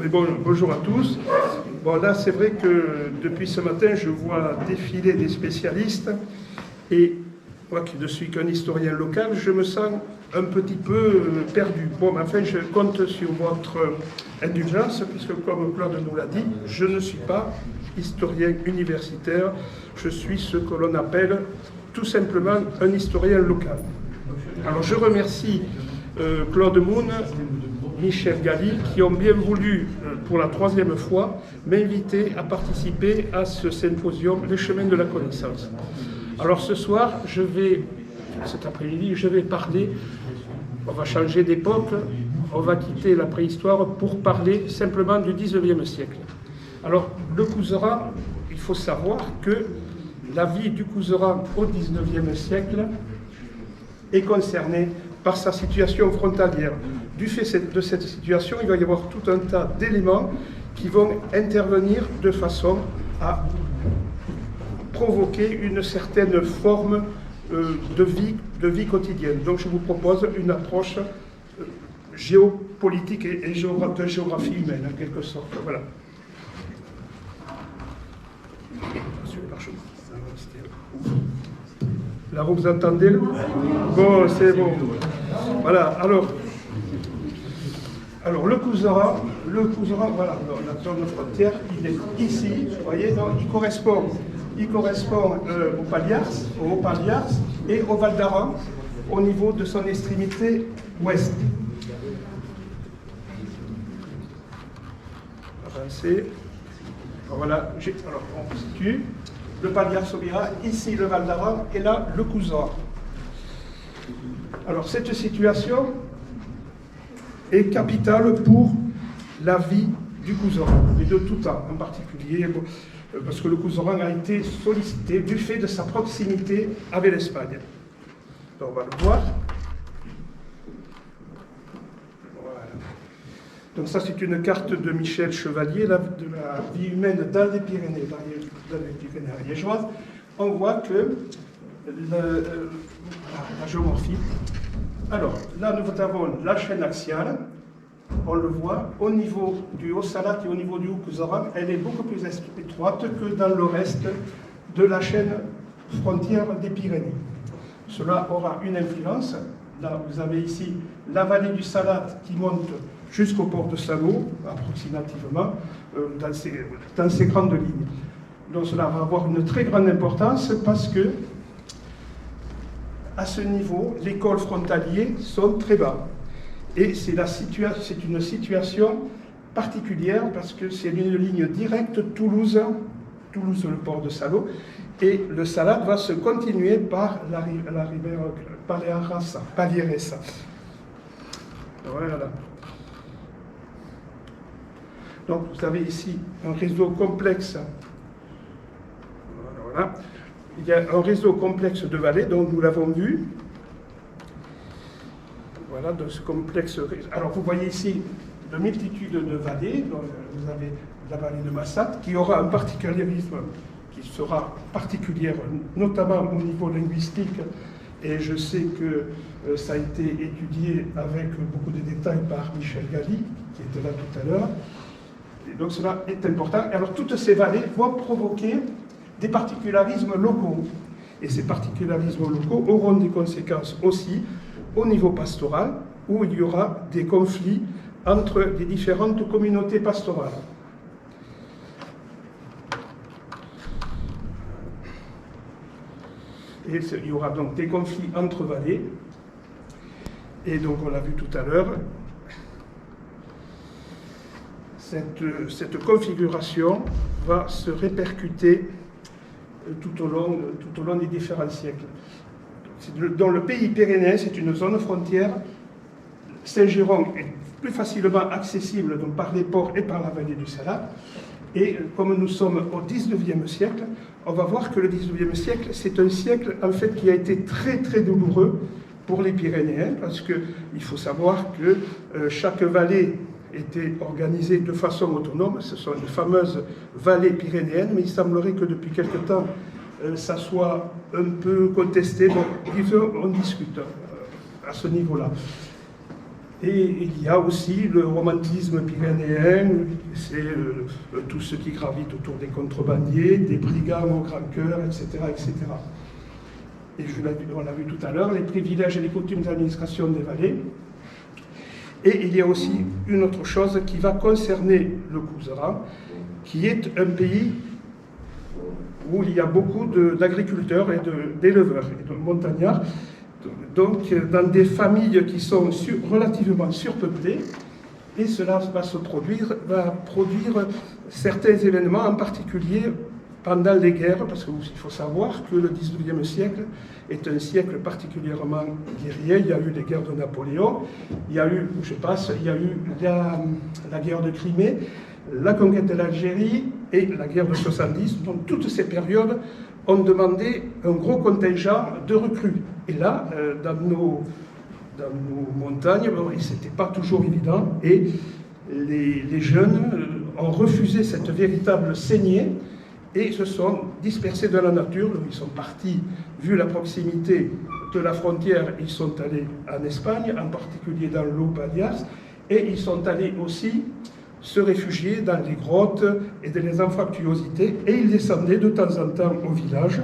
Mais bon, bonjour à tous. Bon, là, c'est vrai que depuis ce matin, je vois défiler des spécialistes et moi qui ne suis qu'un historien local, je me sens un petit peu perdu. Bon, mais enfin, je compte sur votre indulgence, puisque comme Claude nous l'a dit, je ne suis pas historien universitaire, je suis ce que l'on appelle tout simplement un historien local. Alors, je remercie Claude Moon, Michel Galli, qui ont bien voulu, pour la troisième fois, m'inviter à participer à ce symposium « Les chemins de la connaissance ». Alors ce soir, cet après-midi, je vais parler, on va changer d'époque, on va quitter la préhistoire pour parler simplement du 19e siècle. Alors, le Couserans, il faut savoir que la vie du Couserans au 19e siècle est concernée par sa situation frontalière. Du fait de cette situation, il va y avoir tout un tas d'éléments qui vont intervenir de façon à provoquer une certaine forme de vie quotidienne. Donc je vous propose une approche géopolitique et de géographie humaine, en quelque sorte. Voilà. Là, vous entendez? Bon, c'est bon. Voilà, alors le Couserans, voilà, la zone frontière, il est ici, vous voyez, donc il correspond au Paliars et au Val d'Aran au niveau de son extrémité ouest. Avancer. Voilà, alors on situe le Paliars au Bira, ici le Val d'Aran et là le Couserans. Alors cette situation est capitale pour la vie du Couserans, et de tout temps en particulier, parce que le Couserans a été sollicité du fait de sa proximité avec l'Espagne. Donc on va le voir. Voilà. Donc ça c'est une carte de Michel Chevalier de la vie humaine dans les Pyrénées, dans les Pyrénées ariégeoises. On voit que la géomorphie. Alors là nous avons la chaîne axiale. On le voit, au niveau du Haut-Salat et au niveau du Haut-Couserans, elle est beaucoup plus étroite que dans le reste de la chaîne frontière des Pyrénées. Cela aura une influence. Là, vous avez ici la vallée du Salat qui monte jusqu'au port de Salò, approximativement, dans ces grandes lignes. Donc cela va avoir une très grande importance parce que, à ce niveau, les cols frontaliers sont très bas. Et c'est une situation particulière parce que c'est une ligne directe Toulouse, le port de Salò, et le Salat va se continuer par la rivière Palieresa. Voilà. Donc vous avez ici un réseau complexe. Voilà. Il y a un réseau complexe de vallées, donc nous l'avons vu. Voilà, de ce complexe. Alors, vous voyez ici de multitudes de vallées. Donc, vous avez la vallée de Massat, qui aura un particularisme qui sera particulière, notamment au niveau linguistique. Et je sais que ça a été étudié avec beaucoup de détails par Michel Galli, qui était là tout à l'heure. Et donc, cela est important. Alors, toutes ces vallées vont provoquer des particularismes locaux. Et ces particularismes locaux auront des conséquences aussi au niveau pastoral, où il y aura des conflits entre les différentes communautés pastorales. Et il y aura donc des conflits entre vallées. Et donc, on l'a vu tout à l'heure, cette configuration va se répercuter tout au long des différents siècles. Dans le pays pyrénéen, c'est une zone frontière. Saint-Géron est plus facilement accessible donc, par les ports et par la vallée du Salat. Et comme nous sommes au 19e siècle, on va voir que le 19e siècle, c'est un siècle en fait qui a été très très douloureux pour les Pyrénéens, parce qu'il faut savoir que chaque vallée était organisée de façon autonome. Ce sont les fameuses vallées pyrénéennes, mais il semblerait que depuis quelque temps, ça soit un peu contesté. Donc, disons, on discute à ce niveau-là. Et il y a aussi le romantisme pyrénéen, c'est tout ce qui gravite autour des contrebandiers, des brigands au grand cœur, etc. etc. Et on l'a vu tout à l'heure, les privilèges et les coutumes d'administration des vallées. Et il y a aussi une autre chose qui va concerner le Couserans, qui est un pays où il y a beaucoup d'agriculteurs et d'éleveurs et de montagnards, donc dans des familles qui sont relativement surpeuplées, et cela va produire certains événements, en particulier pendant les guerres, parce qu'il faut savoir que le XIXe siècle est un siècle particulièrement guerrier. Il y a eu les guerres de Napoléon, il y a eu, la guerre de Crimée, la conquête de l'Algérie et la guerre de 70. Donc toutes ces périodes ont demandé un gros contingent de recrues. Et là, dans nos montagnes, ce n'était pas toujours évident, et les jeunes ont refusé cette véritable saignée et se sont dispersés dans la nature. Ils sont partis, vu la proximité de la frontière, ils sont allés en Espagne, en particulier dans l'O Pallars, et ils sont allés aussi se réfugier dans les grottes et dans les anfractuosités, et ils descendaient de temps en temps au village,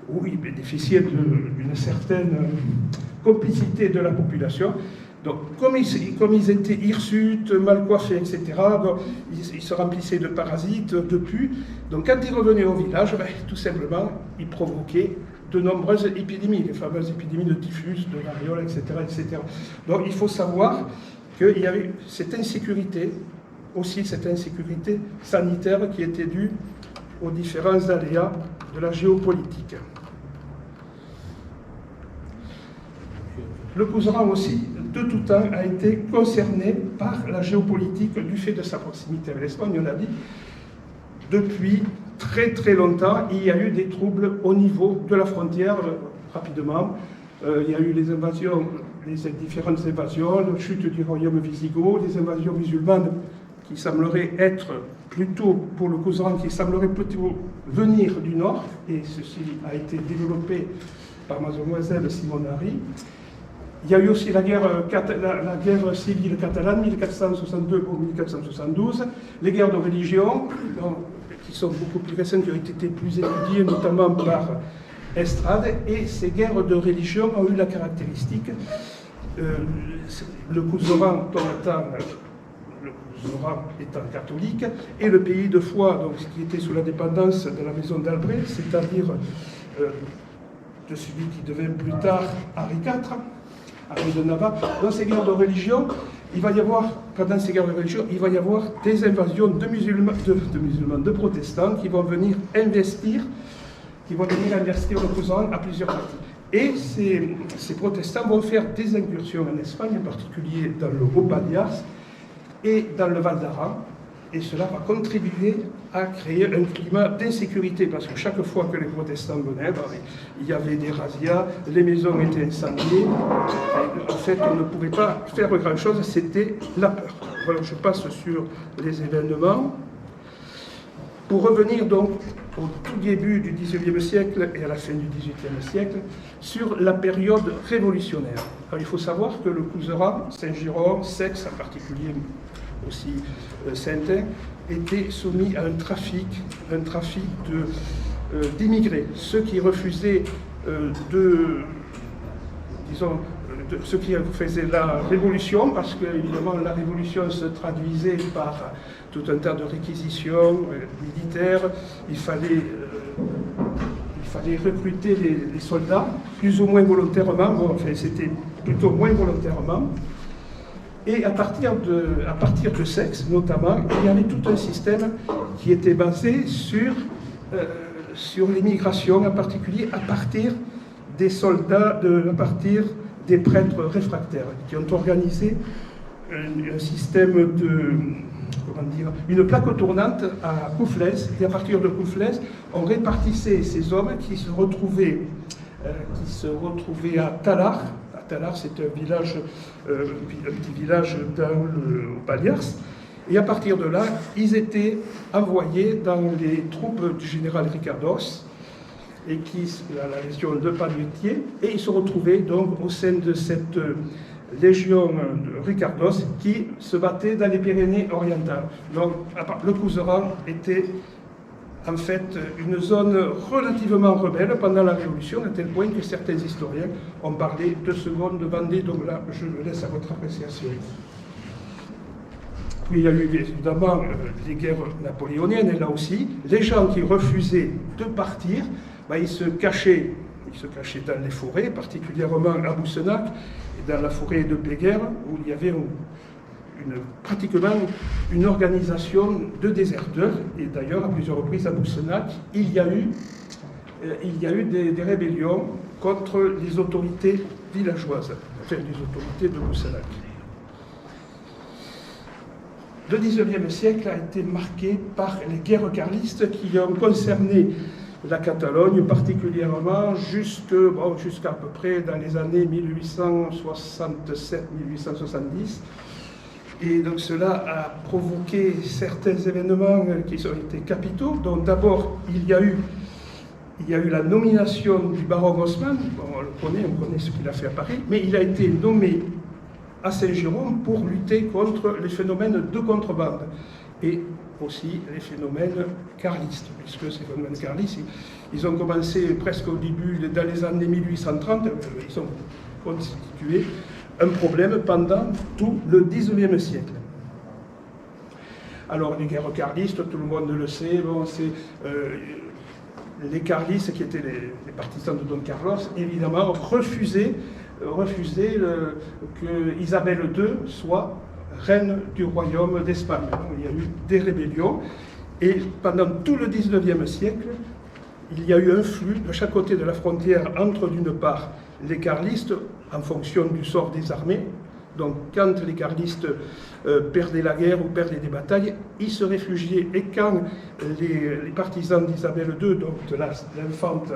où ils bénéficiaient d'une certaine complicité de la population. Donc, comme ils étaient hirsutes, mal coiffés, etc., donc, ils se remplissaient de parasites, de pus. Donc, quand ils revenaient au village, tout simplement, ils provoquaient de nombreuses épidémies, les fameuses épidémies de typhus, de variole, etc., etc. Donc, il faut savoir qu'il y avait cette insécurité, aussi cette insécurité sanitaire qui était due aux différents aléas de la géopolitique. Le Couserans aussi, de tout temps, a été concerné par la géopolitique du fait de sa proximité avec l'Espagne, on l'a dit. Depuis très très longtemps, il y a eu des troubles au niveau de la frontière, rapidement. Il y a eu les invasions, les différentes invasions, la chute du royaume wisigoth, les invasions musulmanes qui sembleraient être plutôt, pour le Couserans, qui sembleraient plutôt venir du nord, et ceci a été développé par mademoiselle Simonari. Il y a eu aussi la guerre civile catalane, 1462 ou 1472, les guerres de religion, qui sont beaucoup plus récentes, qui ont été plus étudiées, notamment par Estrade, et ces guerres de religion ont eu la caractéristique, le Couserans étant catholique, et le pays de foi, donc, qui était sous la dépendance de la maison d'Albret, c'est-à-dire de celui qui devint plus tard Henri IV, Henri de Navarre. Dans ces guerres de religion, pendant ces guerres de religion, il va y avoir des invasions de musulmans, de protestants qui vont venir investir le Couserans à plusieurs parties. Et ces protestants vont faire des incursions en Espagne, en particulier dans le Haut Pallars et dans le Val d'Aran, et cela va contribuer à créer un climat d'insécurité, parce que chaque fois que les protestants venaient, il y avait des razzias, les maisons étaient incendiées, et en fait on ne pouvait pas faire grand-chose, c'était la peur. Voilà, je passe sur les événements. Pour revenir donc au tout début du XIXe siècle et à la fin du XVIIIe siècle, sur la période révolutionnaire. Alors, il faut savoir que le Couserans, Saint-Girons, Sex en particulier, aussi Saintin, étaient soumis à un trafic d'immigrés. Ceux qui refusaient ceux qui faisaient la révolution, parce que évidemment la révolution se traduisait par tout un tas de réquisitions militaires, il fallait recruter les soldats, plus ou moins volontairement, c'était plutôt moins volontairement. Et à partir de Sex, notamment, il y avait tout un système qui était basé sur l'immigration, en particulier à partir des soldats, à partir des prêtres réfractaires, qui ont organisé un système une plaque tournante à Couflès, et à partir de Couflès, on répartissait ces hommes qui se retrouvaient à Tallard. Tallard, c'est un petit village dans le Pallars. Et à partir de là, ils étaient envoyés dans les troupes du général Ricardos, et la légion de Palmier, et ils se retrouvaient donc au sein de cette légion de Ricardos qui se battait dans les Pyrénées-Orientales. Donc le Couserans était en fait une zone relativement rebelle pendant la Révolution, à tel point que certains historiens ont parlé de seconde Vendée, donc là je le laisse à votre appréciation. Puis il y a eu évidemment les guerres napoléoniennes, et là aussi, les gens qui refusaient de partir, ils se cachaient dans les forêts, particulièrement à Boussenac, et dans la forêt de Péguerre, où il y avait pratiquement une organisation de déserteurs, et d'ailleurs à plusieurs reprises à Boussenac, il y a eu des rébellions contre les autorités villageoises, enfin les autorités de Boussenac. Le XIXe siècle a été marqué par les guerres carlistes qui ont concerné la Catalogne, particulièrement jusqu'à à peu près dans les années 1867-1870. Et donc cela a provoqué certains événements qui ont été capitaux. Donc d'abord, il y a eu la nomination du baron Haussmann, on connaît ce qu'il a fait à Paris, mais il a été nommé à Saint-Jérôme pour lutter contre les phénomènes de contrebande et aussi les phénomènes carlistes, puisque ces phénomènes carlistes, ils ont commencé presque au début, dans les années 1830, ils ont constitué un problème pendant tout le XIXe siècle. Alors les guerres carlistes, tout le monde le sait, c'est les carlistes qui étaient les partisans de Don Carlos, évidemment, refusaient que Isabelle II soit reine du royaume d'Espagne. Il y a eu des rébellions et pendant tout le XIXe siècle, il y a eu un flux de chaque côté de la frontière entre, d'une part, les carlistes en fonction du sort des armées. Donc quand les carlistes perdaient la guerre ou perdaient des batailles, ils se réfugiaient. Et quand les partisans d'Isabelle II, donc de l'infante,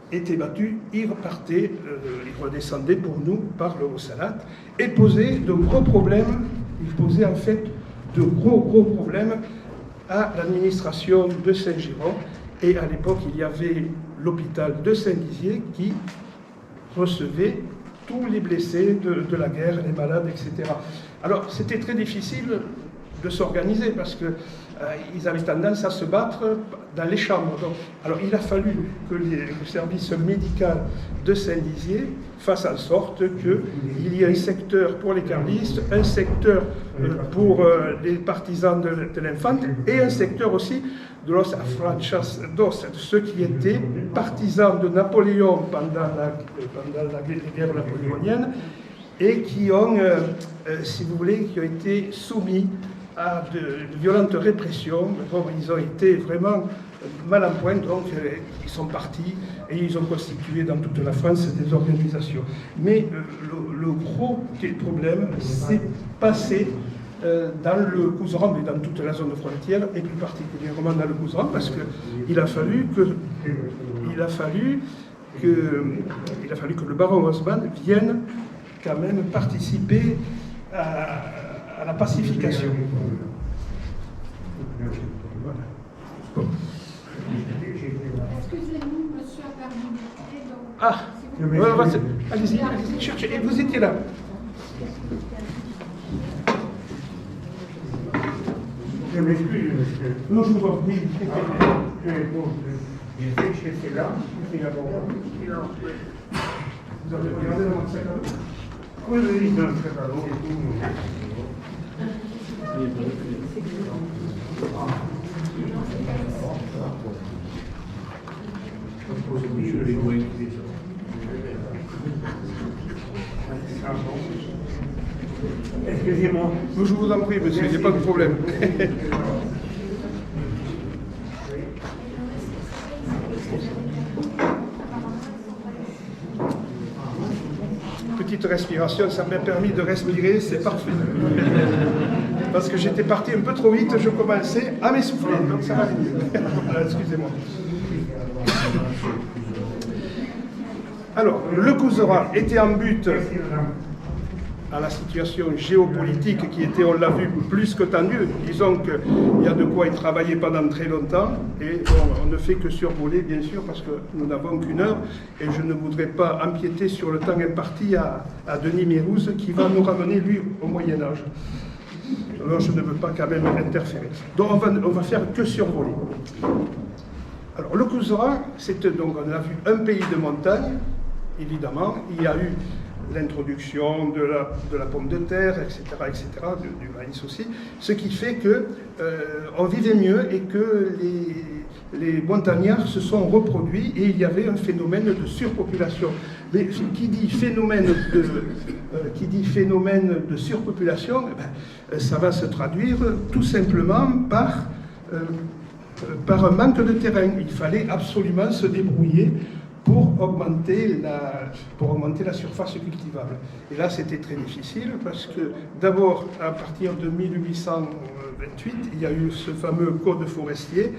étaient battus, ils repartaient, ils redescendaient pour nous par le Haut-Salate et posaient de gros problèmes. Ils posaient en fait de gros problèmes à l'administration de Saint-Girons. Et à l'époque, il y avait l'hôpital de Saint-Dizier qui recevait tous les blessés de la guerre, les malades, etc. Alors, c'était très difficile de s'organiser parce qu'ils avaient tendance à se battre dans les chambres. Donc, alors, il a fallu que le service médical de Saint-Dizier fasse en sorte qu'il y ait un secteur pour les carlistes, un secteur pour les partisans de l'infante et un secteur aussi de los Afranchas dos, de ceux qui étaient partisans de Napoléon pendant les guerres napoléoniennes et qui ont, si vous voulez, qui ont été soumis à de violentes répressions. Ils ont été vraiment mal en point, donc ils sont partis et ils ont constitué dans toute la France des organisations. Mais le gros problème s'est passé dans le Couserans, mais dans toute la zone de frontière, et plus particulièrement dans le Couserans, parce qu'il a fallu que le baron Haussmann vienne quand même participer à la pacification. Voilà. Bon. Excusez-nous, monsieur a perdu. Ah, allez-y, cherchez. Et vous étiez là. Je m'excuse, monsieur. Non, je vous en prie. Je sais que j'étais là, j'étais là-bas. Vous avez regardé dans votre sac à dos? Oui, dans le sac à dos et tout. Excusez-moi. Je vous en prie, monsieur, il n'y a pas de problème. Petite respiration, ça m'a permis de respirer, c'est parfait. Parce que j'étais parti un peu trop vite, je commençais à m'essouffler, donc ça va mieux. Voilà, excusez-moi. Alors, le Couserans était en butte à la situation géopolitique qui était, on l'a vu, plus que tendue. Disons qu'il y a de quoi y travailler pendant très longtemps et on ne fait que survoler, bien sûr, parce que nous n'avons qu'une heure et je ne voudrais pas empiéter sur le temps imparti à Denis Mérouse qui va nous ramener, lui, au Moyen-Âge. Alors je ne veux pas quand même interférer. Donc on va faire que survoler. Alors le Couserans, donc on a vu un pays de montagne, évidemment. Il y a eu l'introduction de la pomme de terre, etc., du maïs aussi, ce qui fait qu'on vivait mieux et que les montagnards se sont reproduits et il y avait un phénomène de surpopulation. Mais qui dit phénomène de surpopulation, ça va se traduire tout simplement par un manque de terrain. Il fallait absolument se débrouiller pour augmenter la surface cultivable. Et là, c'était très difficile parce que, d'abord, à partir de 1828, il y a eu ce fameux code forestier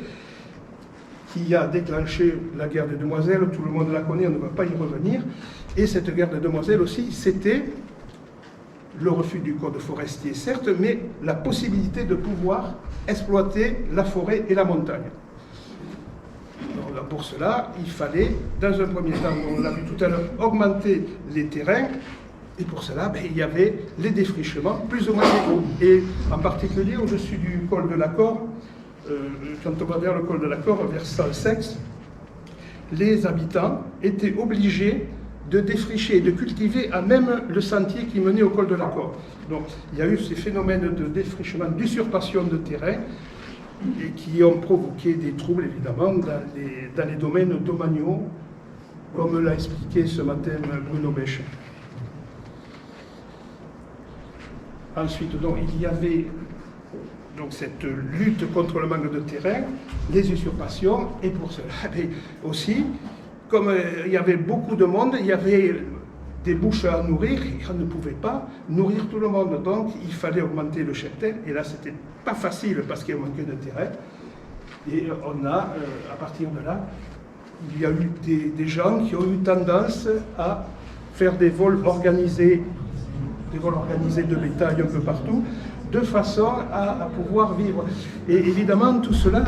qui a déclenché la guerre des demoiselles. Tout le monde la connaît, on ne va pas y revenir. Et cette guerre des demoiselles aussi, c'était le refus du code forestier, certes, mais la possibilité de pouvoir exploiter la forêt et la montagne. Donc, pour cela, il fallait, dans un premier temps, on l'a vu tout à l'heure, augmenter les terrains, et pour cela, il y avait les défrichements plus ou moins égaux. Et en particulier, au-dessus du col de l'Accord, quand on va vers le col de l'Accord, vers Salsex, les habitants étaient obligés de défricher et de cultiver à même le sentier qui menait au col de l'Accord. Donc, il y a eu ces phénomènes de défrichement, d'usurpation de terrain, et qui ont provoqué des troubles, évidemment, dans les domaines domaniaux, comme l'a expliqué ce matin Bruno Bèche. Ensuite, donc, il y avait donc, cette lutte contre le manque de terrain, les usurpations, et pour cela aussi, comme il y avait beaucoup de monde, il y avait des bouches à nourrir, et on ne pouvait pas nourrir tout le monde. Donc, il fallait augmenter le cheptel, et là, c'était pas facile parce qu'il manquait de terrain. Et on a, à partir de là, il y a eu des gens qui ont eu tendance à faire des vols organisés de bétail un peu partout, de façon à pouvoir vivre. Et évidemment, tout cela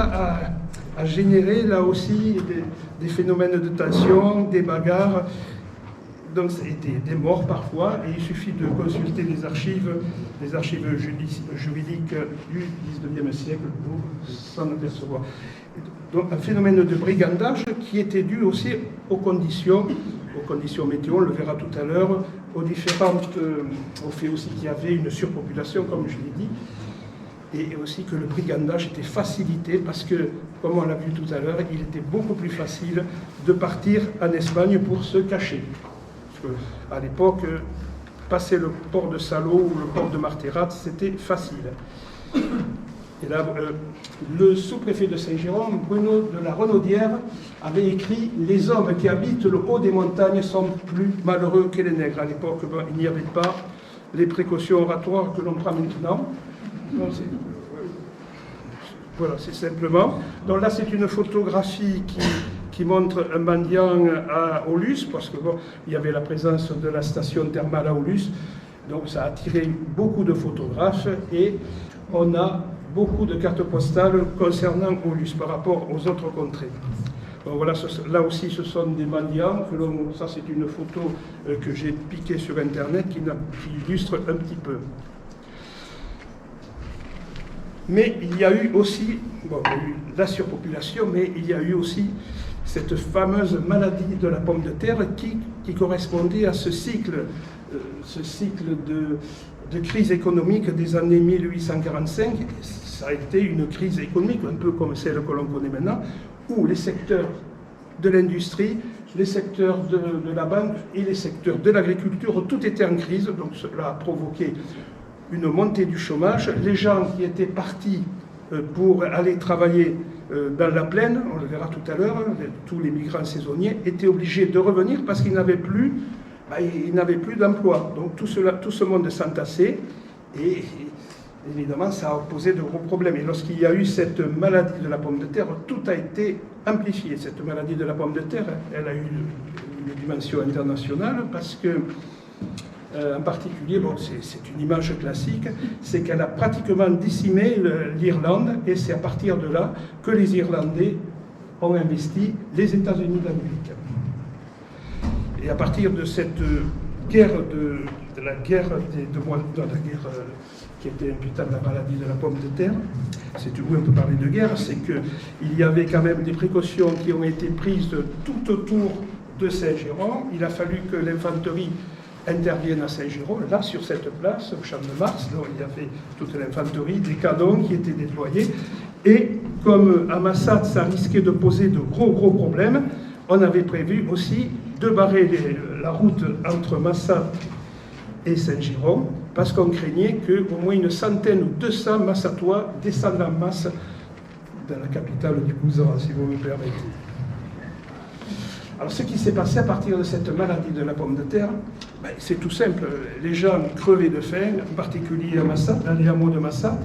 a généré là aussi des phénomènes de tension, des bagarres, donc des morts parfois, et il suffit de consulter les archives juridiques du XIXe siècle pour s'en apercevoir. Donc un phénomène de brigandage qui était dû aussi aux conditions météo, on le verra tout à l'heure, au fait aussi qu'il y avait une surpopulation, comme je l'ai dit, et aussi que le brigandage était facilité parce que, comme on l'a vu tout à l'heure, il était beaucoup plus facile de partir en Espagne pour se cacher. Parce qu'à l'époque, passer le port de Salò ou le port de Marterrat, c'était facile. Et là, le sous-préfet de Saint-Jérôme, Bruno de la Renaudière, avait écrit « Les hommes qui habitent le haut des montagnes sont plus malheureux que les nègres ». À l'époque, il n'y avait pas les précautions oratoires que l'on prend maintenant. Voilà, c'est simplement. Donc là, c'est une photographie qui montre un mendiant à Aulus, parce que il y avait la présence de la station thermale à Aulus. Donc ça a attiré beaucoup de photographes et on a beaucoup de cartes postales concernant Aulus par rapport aux autres contrées. Donc voilà, là aussi ce sont des mendiants, ça c'est une photo que j'ai piquée sur internet qui illustre un petit peu. Mais il y a eu aussi, il y a eu la surpopulation, mais il y a eu aussi cette fameuse maladie de la pomme de terre qui correspondait à ce cycle de crise économique des années 1845. Ça a été une crise économique, un peu comme celle que l'on connaît maintenant, où les secteurs de l'industrie, les secteurs de la banque et les secteurs de l'agriculture, tout était en crise. Donc cela a provoqué une montée du chômage. Les gens qui étaient partis pour aller travailler dans la plaine, on le verra tout à l'heure, tous les migrants saisonniers étaient obligés de revenir parce qu'ils n'avaient plus d'emploi. Donc tout ce monde s'entassait et évidemment ça a posé de gros problèmes. Et lorsqu'il y a eu cette maladie de la pomme de terre, tout a été amplifié. Cette maladie de la pomme de terre, elle a eu une dimension internationale parce que en particulier, bon, c'est une image classique, c'est qu'elle a pratiquement décimé l'Irlande, et c'est à partir de là que les Irlandais ont investi les États-Unis d'Amérique. Et à partir de cette guerre de la guerre qui était imputable à la maladie de la pomme de terre, c'est où on peut parler de guerre, c'est qu'il y avait quand même des précautions qui ont été prises tout autour de Saint-Géron. Il a fallu que l'infanterie intervienne à Saint-Géron, là sur cette place, au Champ de Mars, donc il y avait toute l'infanterie, des canons qui étaient déployés, et comme à Massat ça risquait de poser de gros problèmes, on avait prévu aussi de barrer la route entre Massat et Saint-Géron, parce qu'on craignait qu'au moins une centaine ou 200 Massatois descendent en masse dans la capitale du Couserans, si vous me permettez. Alors ce qui s'est passé à partir de cette maladie de la pomme de terre, ben, c'est tout simple. Les gens crevaient de faim, en particulier à Massat, dans les hameaux de Massat,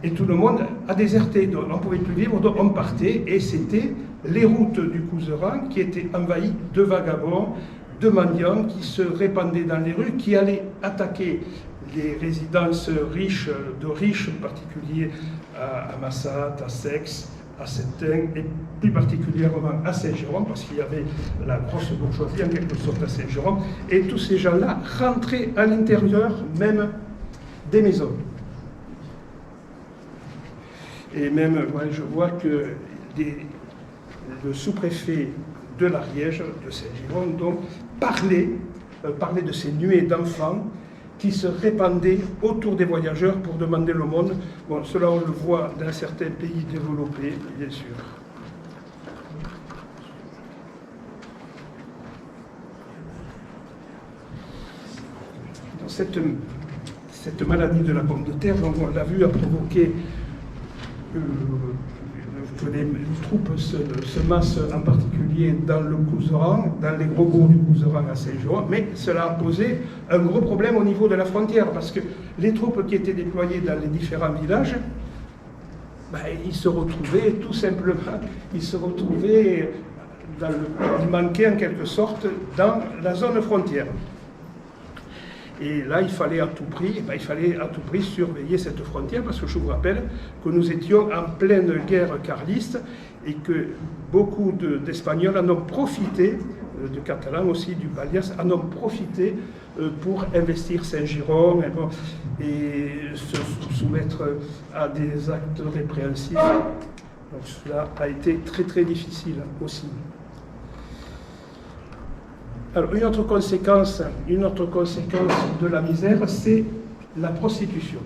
et tout le monde a déserté. Donc, on ne pouvait plus vivre, donc on partait, et c'était les routes du Couserans qui étaient envahies de vagabonds, de mendiants qui se répandaient dans les rues, qui allaient attaquer les résidences riches, en particulier à Massat, à Sex, à Saintin, et plus particulièrement à Saint-Géron, parce qu'il y avait la grosse bourgeoisie en quelque sorte à Saint-Géron, et tous ces gens-là rentraient à l'intérieur même des maisons. Et même, ouais, je vois que le sous-préfet de l'Ariège, de Saint-Géron, donc, parlait de ces nuées d'enfants qui se répandaient autour des voyageurs pour demander l'aumône. Bon, cela on le voit dans certains pays développés, bien sûr. Dans cette maladie de la pomme de terre, donc, on l'a vu, a provoqué que les troupes se massent en particulier dans le Couserans, dans les gros bourgs du Couserans à Saint-Géron, mais cela a posé un gros problème au niveau de la frontière, parce que les troupes qui étaient déployées dans les différents villages, ben, ils se retrouvaient tout simplement, ils manquaient en quelque sorte dans la zone frontière. Et là, il fallait à tout prix surveiller cette frontière, parce que je vous rappelle que nous étions en pleine guerre carliste et que beaucoup d'Espagnols en ont profité, de Catalans aussi, du Balias, en ont profité pour investir Saint-Géron et se soumettre à des actes répréhensifs. Donc cela a été très difficile aussi. Alors, une autre conséquence de la misère, c'est la prostitution.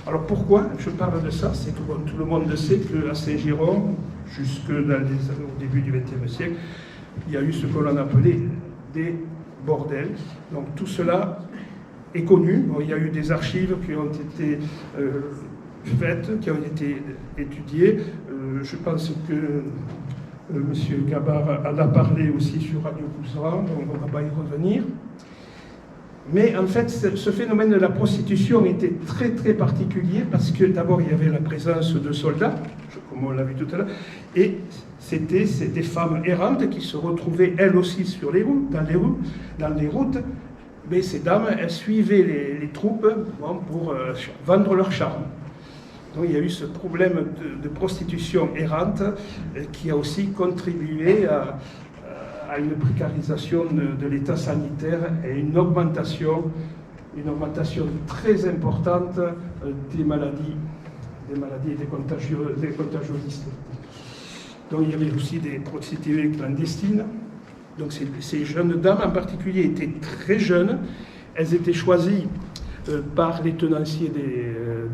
Alors pourquoi je parle de ça? C'est que bon, tout le monde sait qu'à Saint-Géron, jusque au début du XXe siècle, il y a eu ce que l'on appelait des bordels. Donc tout cela est connu. Bon, il y a eu des archives qui ont été faites, qui ont été étudiées. Je pense que M. Gabard en a parlé aussi sur Radio Couserans, donc on ne va pas y revenir. Mais en fait, ce phénomène de la prostitution était très particulier, parce que d'abord il y avait la présence de soldats, comme on l'a vu tout à l'heure, et c'était des femmes errantes qui se retrouvaient elles aussi sur les routes, dans les routes, mais ces dames, elles suivaient les troupes pour vendre leur charme. Donc il y a eu ce problème de prostitution errante qui a aussi contribué à une précarisation de l'état sanitaire et une augmentation très importante des maladies et des contagiosistes. Donc il y avait aussi des prostituées clandestines. Donc ces jeunes dames en particulier étaient très jeunes. Elles étaient choisies par les tenanciers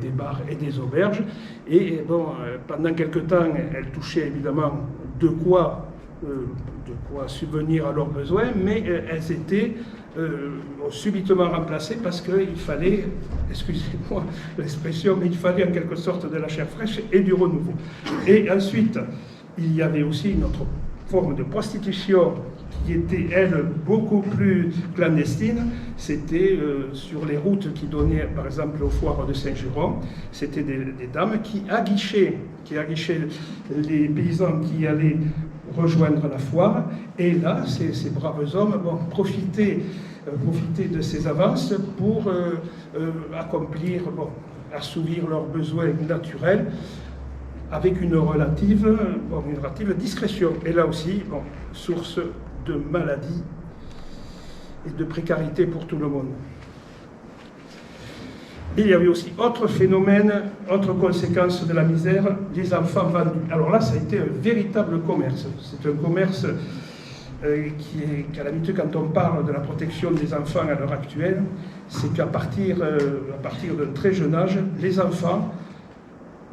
des bars et des auberges. Et bon, pendant quelque temps, elles touchaient évidemment de quoi subvenir à leurs besoins, mais elles étaient subitement remplacées parce qu'il fallait, excusez-moi l'expression, mais il fallait en quelque sorte de la chair fraîche et du renouveau. Et ensuite, il y avait aussi une autre forme de prostitution qui était, elle, beaucoup plus clandestine. C'était sur les routes qui donnaient, par exemple, aux foires de Saint-Géron, c'était des dames qui aguichaient les paysans qui allaient rejoindre la foire. Et là, ces braves hommes vont profiter de ces avances pour assouvir leurs besoins naturels avec une relative discrétion. Et là aussi, source de maladies et de précarité pour tout le monde. Et il y avait aussi autre phénomène, autre conséquence de la misère, les enfants vendus. Alors là, ça a été un véritable commerce. C'est un commerce qui est calamiteux quand on parle de la protection des enfants à l'heure actuelle. C'est qu'à partir d'un très jeune âge, les enfants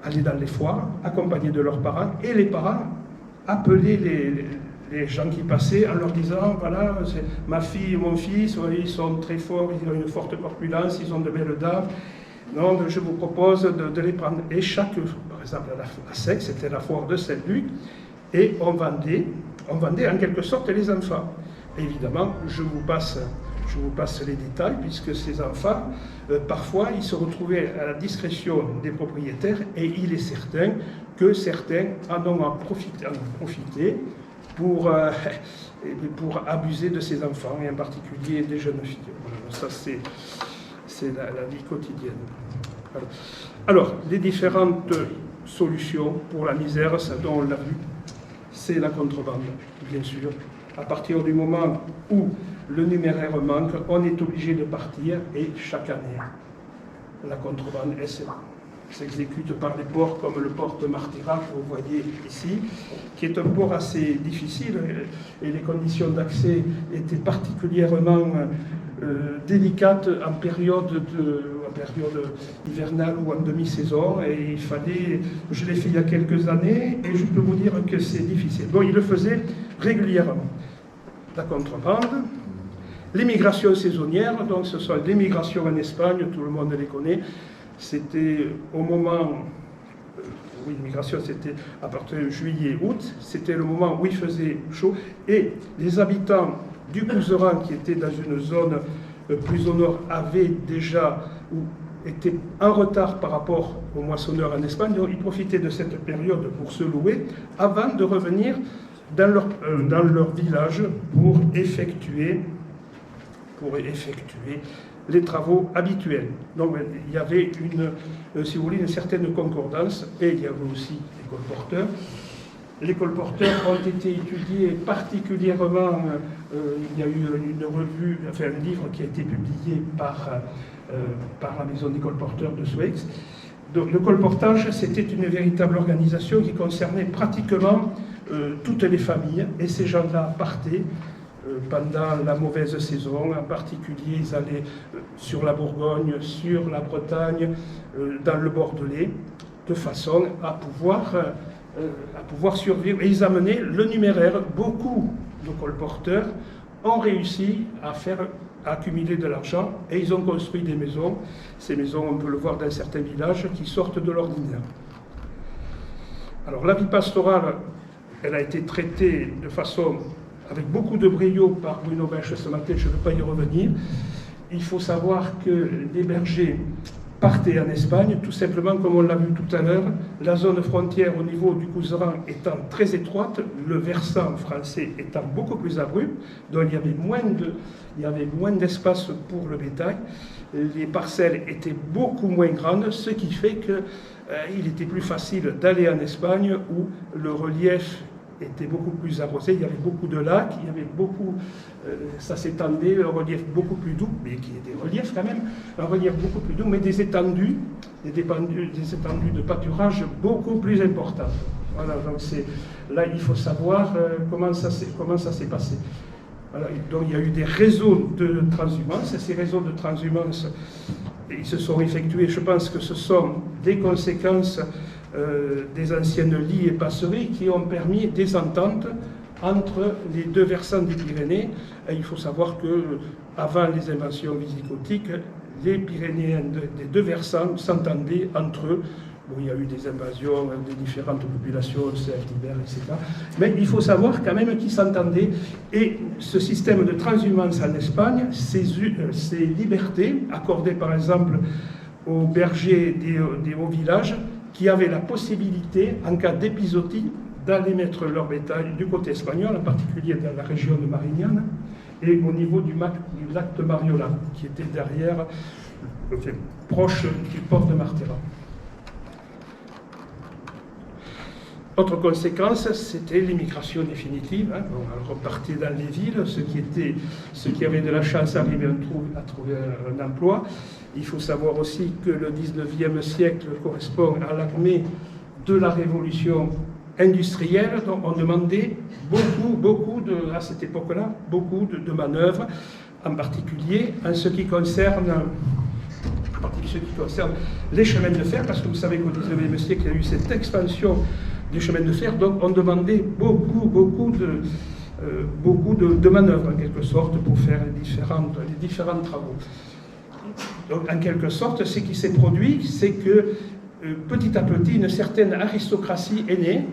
allaient dans les foires, accompagnés de leurs parents, et les parents appelaient les gens qui passaient en leur disant « Voilà, c'est ma fille et mon fils, ils sont très forts, ils ont une forte corpulence, ils ont de belles dames. Donc je vous propose de les prendre. » Et par exemple à la SEC, c'était la foire de Saint-Luc, et on vendait en quelque sorte les enfants. Et évidemment, je vous passe les détails, puisque ces enfants, parfois, ils se retrouvaient à la discrétion des propriétaires, et il est certain que certains en ont profité pour abuser de ces enfants, et en particulier des jeunes filles. Ça, c'est la vie quotidienne. Alors, les différentes solutions pour la misère, ça dont on l'a vu, c'est la contrebande, bien sûr. À partir du moment où le numéraire manque, on est obligé de partir, et chaque année, la contrebande s'exécute par des ports comme le port de Martira, que vous voyez ici, qui est un port assez difficile, et les conditions d'accès étaient particulièrement délicates en période hivernale ou en demi-saison, et je l'ai fait il y a quelques années, et je peux vous dire que c'est difficile. Bon, il le faisait régulièrement. La contrebande, l'immigration saisonnière, donc ce sont les migrations en Espagne, tout le monde les connaît. C'était au moment, l'immigration c'était à partir de juillet-août, c'était le moment où il faisait chaud, et les habitants du Couserans, qui étaient dans une zone plus au nord, étaient en retard par rapport aux moissonneurs en Espagne, donc ils profitaient de cette période pour se louer avant de revenir dans leur village pour effectuer les travaux habituels. Donc il y avait si vous voulez, une certaine concordance, et il y avait aussi les colporteurs. Les colporteurs ont été étudiés particulièrement, il y a eu un livre qui a été publié par la maison des colporteurs de Souaix. Donc le colportage, c'était une véritable organisation qui concernait pratiquement toutes les familles, et ces gens-là partaient pendant la mauvaise saison. En particulier, ils allaient sur la Bourgogne, sur la Bretagne, dans le Bordelais, de façon à pouvoir survivre. Et ils amenaient le numéraire. Beaucoup de colporteurs ont réussi à accumuler de l'argent, et ils ont construit des maisons. Ces maisons, on peut le voir dans certains villages, qui sortent de l'ordinaire. Alors la vie pastorale, elle a été traitée de façon avec beaucoup de brio par Bruno Bèche ce matin, je ne vais pas y revenir. Il faut savoir que les bergers partaient en Espagne, tout simplement comme on l'a vu tout à l'heure, la zone frontière au niveau du Couserans étant très étroite, le versant français étant beaucoup plus abrupt, donc il y avait moins d'espace pour le bétail, les parcelles étaient beaucoup moins grandes, ce qui fait qu'il était plus facile d'aller en Espagne où le relief était beaucoup plus arrosé, il y avait beaucoup de lacs, il y avait ça s'étendait, un relief beaucoup plus doux, mais qui est des reliefs quand même, un relief beaucoup plus doux, mais des étendues de pâturage beaucoup plus importantes. Voilà, donc là il faut savoir comment ça s'est passé. Voilà, donc il y a eu des réseaux de transhumance, et ces réseaux de transhumance, ils se sont effectués, je pense que ce sont des conséquences des anciennes lits et passeries qui ont permis des ententes entre les deux versants des Pyrénées. Et il faut savoir que avant les invasions visigotiques, les Pyrénéens des deux versants s'entendaient entre eux. Bon, il y a eu des invasions de différentes populations, Celtes, Ibères, etc. Mais il faut savoir quand même qu'ils s'entendaient. Et ce système de transhumance en Espagne, ces libertés accordées par exemple aux bergers des hauts villages, qui avaient la possibilité, en cas d'épisodie, d'aller mettre leur bétail du côté espagnol, en particulier dans la région de Marignane, et au niveau du lac de Mariola, qui était derrière, proche du port de Martera. Autre conséquence, c'était l'immigration définitive. Bon, elle repartait dans les villes, ceux qui avaient de la chance arrivaient à trouver un emploi. Il faut savoir aussi que le 19e siècle correspond à l'armée de la révolution industrielle, donc on demandait à cette époque-là, beaucoup de manœuvres, en particulier en ce qui concerne les chemins de fer, parce que vous savez qu'au 19e siècle, il y a eu cette expansion des chemins de fer, donc on demandait beaucoup de manœuvres, en quelque sorte, pour faire les différents travaux. Donc, en quelque sorte, ce qui s'est produit, c'est que petit à petit, une certaine aristocratie est née.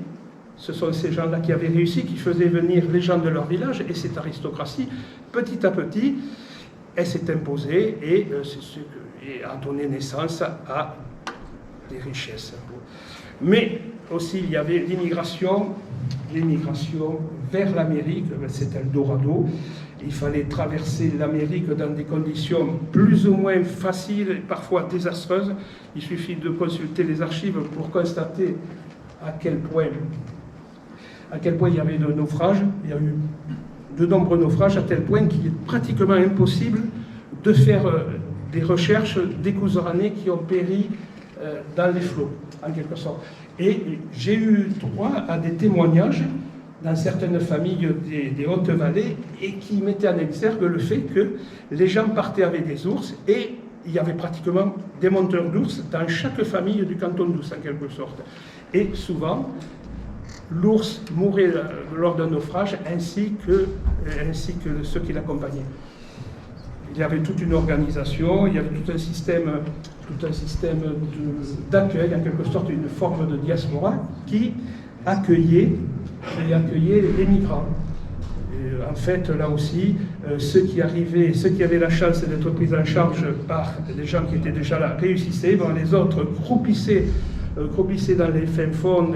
Ce sont ces gens-là qui avaient réussi, qui faisaient venir les gens de leur village, et cette aristocratie, petit à petit, elle s'est imposée et a donné naissance à des richesses. Mais aussi, il y avait l'immigration vers l'Amérique, c'est Eldorado. Il fallait traverser l'Amérique dans des conditions plus ou moins faciles, parfois désastreuses. Il suffit de consulter les archives pour constater à quel point il y avait de naufrages. Il y a eu de nombreux naufrages, à tel point qu'il est pratiquement impossible de faire des recherches d'écouzranés qui ont péri dans les flots, en quelque sorte. Et j'ai eu droit à des témoignages dans certaines familles des Hautes-Vallées et qui mettaient en exergue le fait que les gens partaient avec des ours et il y avait pratiquement des monteurs d'ours dans chaque famille du canton d'Ours, en quelque sorte. Et souvent, l'ours mourait lors d'un naufrage ainsi que ceux qui l'accompagnaient. Il y avait toute une organisation, il y avait tout un système d'accueil, en quelque sorte une forme de diaspora qui accueillait les migrants. Et en fait, là aussi, ceux qui avaient la chance d'être pris en charge par les gens qui étaient déjà là réussissaient, bon, les autres croupissaient dans les fins fonds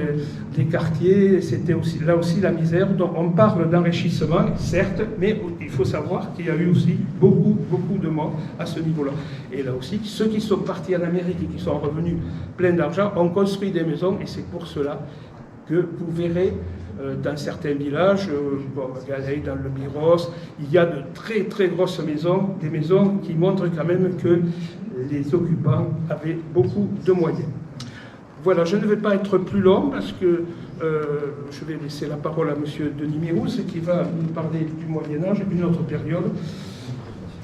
des quartiers. C'était aussi, là aussi la misère. Donc on parle d'enrichissement, certes, mais il faut savoir qu'il y a eu aussi beaucoup de morts à ce niveau-là. Et là aussi, ceux qui sont partis en Amérique et qui sont revenus pleins d'argent ont construit des maisons, et c'est pour cela que vous verrez dans certains villages, regardez dans le Miros, il y a de très grosses maisons, des maisons qui montrent quand même que les occupants avaient beaucoup de moyens. Voilà, je ne vais pas être plus long parce que je vais laisser la parole à M. Denis Mirousse qui va nous parler du Moyen-Âge, une autre période.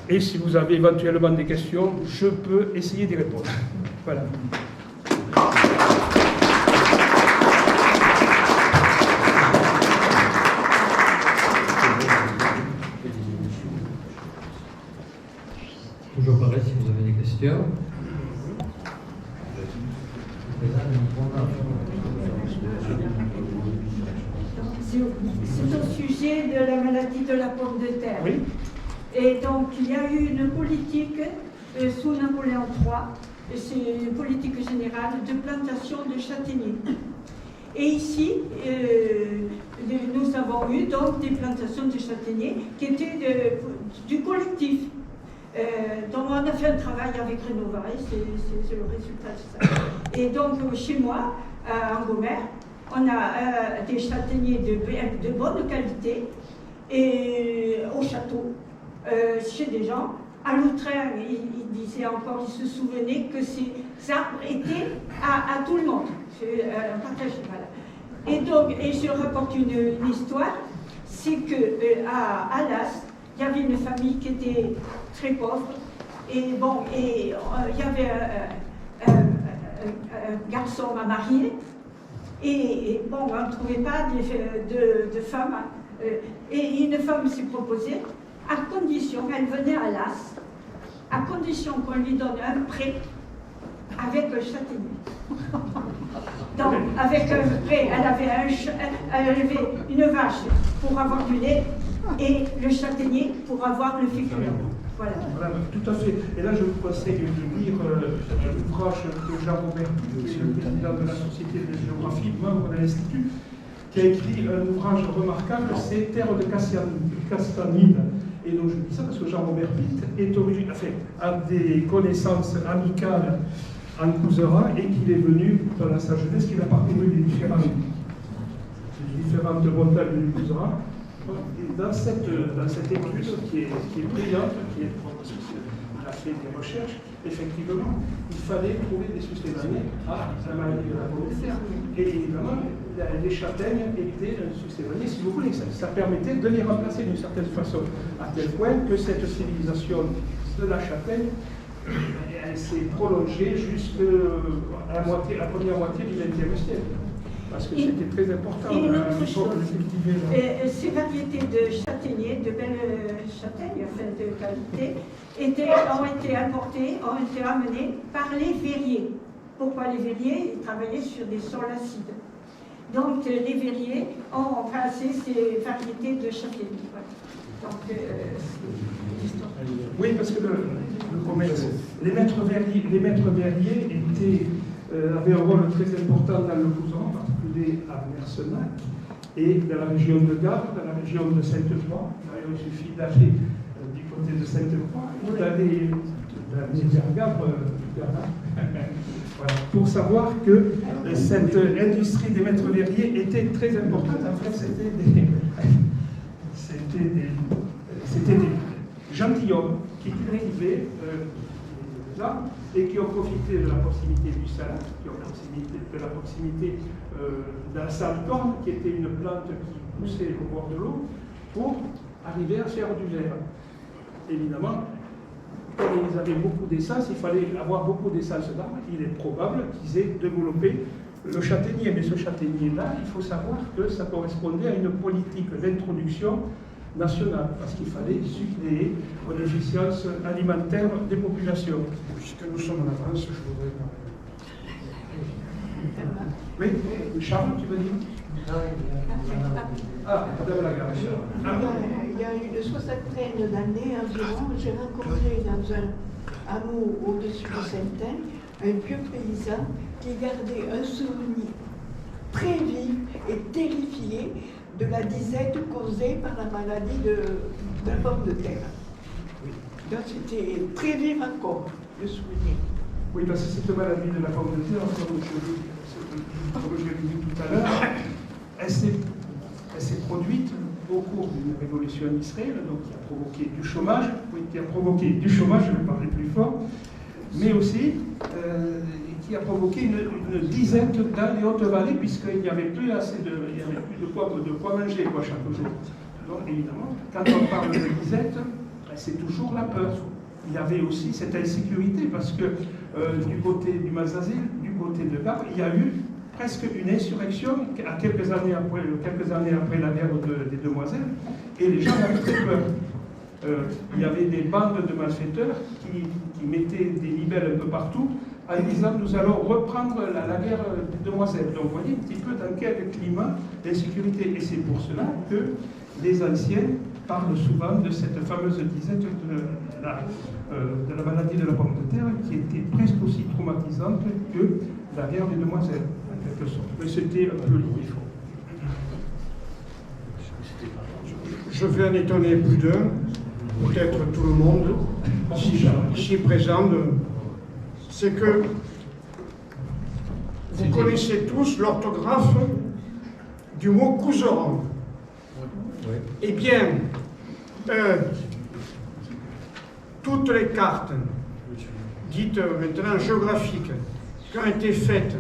Et si vous avez éventuellement des questions, je peux essayer d'y répondre. Voilà. Toujours pareil, si vous avez des questions. C'est au sujet de la maladie de la pomme de terre. Oui. Et donc, il y a eu une politique sous Napoléon III, c'est une politique générale de plantation de châtaigniers. Et ici, nous avons eu donc des plantations de châtaigniers qui étaient du collectif. Donc on a fait un travail avec Rénovail, c'est le résultat de ça. Et donc chez moi, à Angomère, on a des châtaigniers de bonne qualité et au château, chez des gens. À l'Outrère, il disait encore, il se souvenait que ces arbres étaient à tout le monde, partagé. Voilà. Et je rapporte une histoire, c'est qu'à Alas, il y avait une famille qui était très pauvre, et bon, il y avait un garçon à marier, et bon, on ne trouvait pas de femme, et une femme s'est proposée, à condition, elle venait à Las, à condition qu'on lui donne un prêt avec un châtaignier. Donc, avec un prêt, elle avait une vache pour avoir du lait, et le châtaignier pour avoir le féculent. Voilà. Voilà, tout à fait. Et là, je vous conseille de lire l'ouvrage de Jean Robert, qui est le président de la Société de géographie, membre de l'Institut, qui a écrit un ouvrage remarquable, c'est Terre de Castanide. Et donc je dis ça parce que Jean-Robert Pitt est origine, a des connaissances amicales en Couserans et qu'il est venu dans sa jeunesse, qu'il a parcouru les différentes montagnes du Couserans. Et dans cette étude qui est brillante, il a fait des recherches, effectivement, il fallait trouver des succédaniers à la maladie de la pomme de terre. Et évidemment, les châtaignes étaient un succédanier, si vous voulez, ça permettait de les remplacer d'une certaine façon, à tel point que cette civilisation de la châtaigne, elle s'est prolongée jusqu'à la première moitié du XXe siècle. Parce que c'était très important. Et une autre chose, ces variétés de châtaigniers, de belles châtaignes, enfin de qualité, ont été importées, ont été amenées par les verriers. Pourquoi les verriers? Ils travaillaient sur des sols acides. Donc les verriers ont passé ces variétés de châtaigniers. Voilà. Donc c'est l'histoire. Oui, parce que les maîtres verriers avaient un rôle très important dans le Couserans, en particulier à Mersenac, et dans la région de Gap, dans la région de Sainte-Croix. D'ailleurs, il suffit d'aller du côté de Sainte-Croix ou d'aller vers Gap, voilà, pour savoir que cette industrie des maîtres verriers était très importante. En fait, c'était des gentilshommes qui cultivaient là et qui ont profité de la proximité du Salin, qui ont profité de la proximité de la salcorne, qui était une plante qui poussait au bord de l'eau, pour arriver à faire du verre. Évidemment, comme ils avaient beaucoup d'essence, il fallait avoir beaucoup d'essence d'arbre. Il est probable qu'ils aient développé le châtaignier. Mais ce châtaignier-là, il faut savoir que ça correspondait à une politique d'introduction nationale, parce qu'il fallait suppléer aux déficiences alimentaires des populations. Puisque nous sommes en avance, je voudrais parler. Oui, Charles, tu veux dire? Ah, Madame Lagarde. Il y a une soixantaine d'années environ, j'ai rencontré dans un hameau au-dessus de Saint-Ain un vieux paysan qui gardait un souvenir très vif et terrifié de la disette causée par la maladie de la pomme de terre. Donc c'était très vif encore, le souvenir. Oui, parce que cette maladie de la pomme de terre, comme je l'ai dit tout à l'heure, elle s'est produite au cours d'une révolution en Israël, donc qui a provoqué du chômage, je vais parler plus fort, mais aussi qui a provoqué une disette dans les Hautes-Vallées, puisqu'il n'y avait plus de quoi manger chaque jour. Donc évidemment, quand on parle de disette, c'est toujours la peur. Il y avait aussi cette insécurité, parce que du côté du Mazazil, du côté de Gap, il y a eu presque une insurrection quelques années après la guerre des Demoiselles, et les gens avaient très peur. Il y avait des bandes de malfaiteurs qui mettaient des libelles un peu partout en disant nous allons reprendre la guerre des Demoiselles. Donc vous voyez un petit peu dans quel climat d'insécurité. Et c'est pour cela que les anciens parlent souvent de cette fameuse disette de la maladie de la pomme de terre, qui était presque aussi traumatisante que la guerre des Demoiselles, en quelque sorte. Mais c'était un peu lié. Je vais en étonner plus d'un, peut-être tout le monde, ici présent, c'est que vous connaissez tous l'orthographe du mot Couserans. Eh bien, toutes les cartes, dites maintenant géographiques, qui ont été faites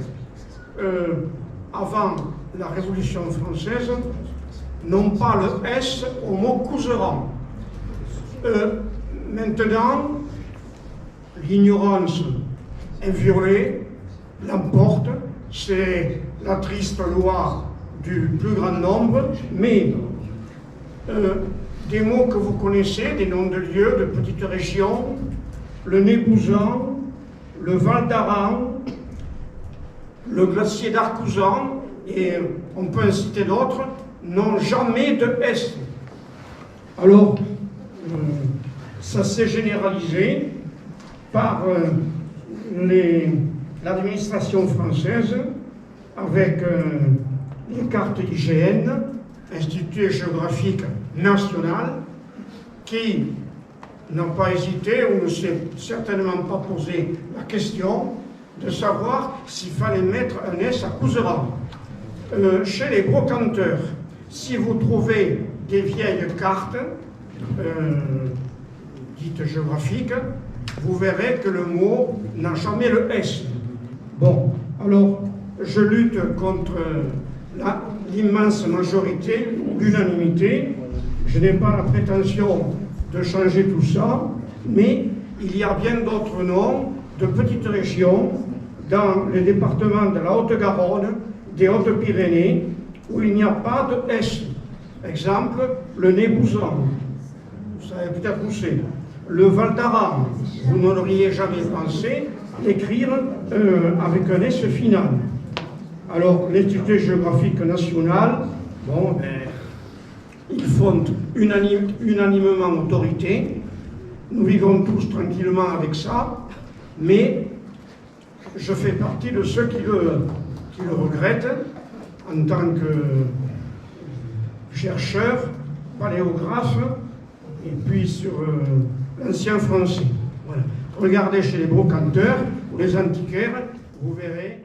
avant la Révolution française, n'ont pas le S au mot Couserans. Maintenant, l'ignorance inviolée l'emporte, c'est la triste loi du plus grand nombre, mais des mots que vous connaissez, des noms de lieux, de petites régions, le Nébouzan, le Val d'Aran, le glacier d'Arcouzan, et on peut en citer d'autres, n'ont jamais de S. Alors, ça s'est généralisé par l'administration française avec les cartes IGN, Institut géographique national, qui n'a pas hésité ou ne s'est certainement pas posé la question de savoir s'il fallait mettre un S à Couserans. Chez les brocanteurs, si vous trouvez des vieilles cartes dites géographiques, vous verrez que le mot n'a jamais le S. Bon, alors je lutte contre l'immense majorité, l'unanimité. Je n'ai pas la prétention de changer tout ça, mais il y a bien d'autres noms de petites régions dans les départements de la Haute-Garonne, des Hautes-Pyrénées, où il n'y a pas de S. Exemple, le Nébouzan, vous savez peut-être où c'est. Le Val d'Aran, vous n'auriez jamais pensé l'écrire avec un S final. Alors, l'Institut géographique national, bon, ben, ils font unanimement autorité. Nous vivons tous tranquillement avec ça, mais je fais partie de ceux qui le regrettent en tant que chercheur, paléographe, et puis sur l'ancien français. Voilà. Regardez chez les brocanteurs ou les antiquaires, vous verrez.